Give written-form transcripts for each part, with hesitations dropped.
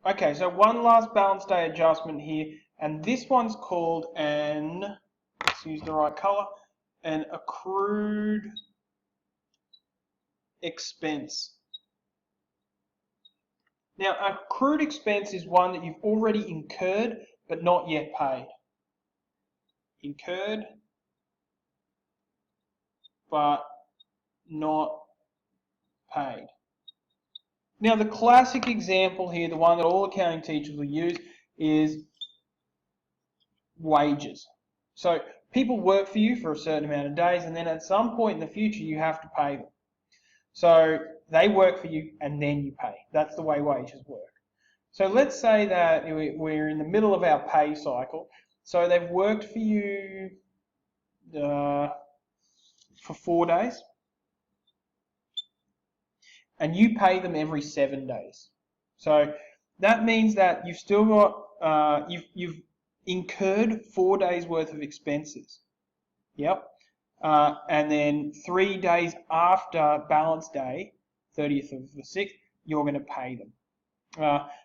Okay, so one last balance day adjustment here, and this one's called let's use the right color, an accrued expense. Now, accrued expense is one that you've already incurred but not yet paid. Incurred but not paid. Now, the classic example here, the one that all accounting teachers will use, is wages. So people work for you for a certain amount of days, and then at some point in the future you have to pay them. So they work for you and then you pay. That's the way wages work. So let's say that we're in the middle of our pay cycle. So they've worked for you for 4 days, and you pay them every 7 days. So that means that you've still got you've incurred 4 days worth of expenses. Yep. And then 3 days after balance day, 30th of the 6th, you're going to pay them.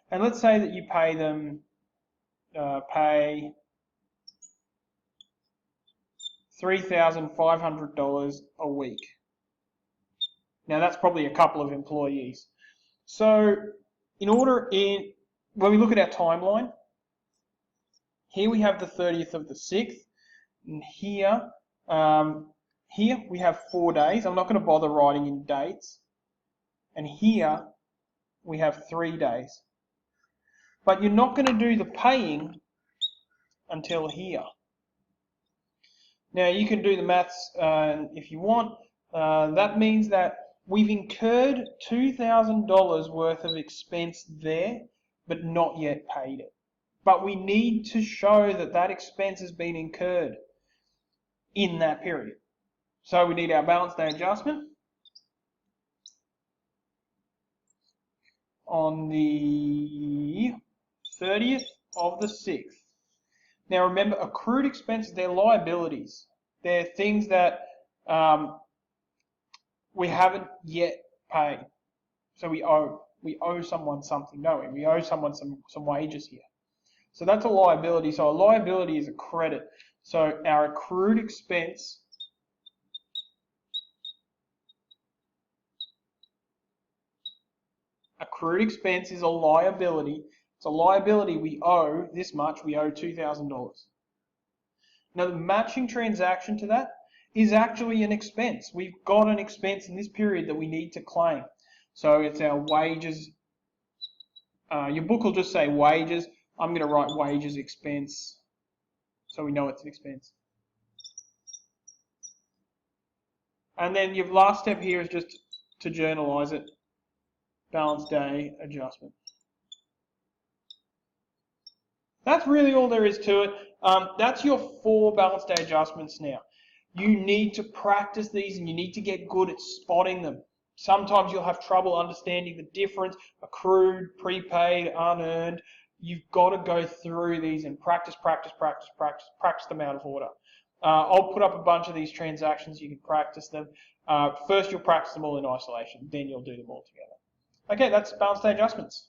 And let's say that you pay them, pay $3,500 a week. Now that's probably a couple of employees. So when we look at our timeline, here we have the 30th of the 6th, and here we have 4 days. I'm not going to bother writing in dates. And here we have 3 days. But you're not going to do the paying until here. Now you can do the maths if you want. That means that we've incurred $2,000 worth of expense there, but not yet paid it. But we need to show that that expense has been incurred in that period. So we need our balance day adjustment on the 30th of the 6th. Now remember, accrued expenses, they're liabilities. They're things that we haven't yet paid. So we owe someone something, don't we? We owe someone some wages here. So that's a liability. So a liability is a credit. So our accrued expense is a liability. It's a liability we owe this much. We owe $2,000. Now the matching transaction to that is actually an expense. We've got an expense in this period that we need to claim. So it's our wages. Your book will just say wages. I'm going to write wages expense so we know it's an expense. And then your last step here is just to journalize it. Balance day adjustment. That's really all there is to it. That's your 4 balance day adjustments now. You need to practice these and you need to get good at spotting them. Sometimes you'll have trouble understanding the difference, accrued, prepaid, unearned. You've got to go through these and practice them out of order. I'll put up a bunch of these transactions. You can practice them. First, you'll practice them all in isolation. Then you'll do them all together. Okay, that's balance day adjustments.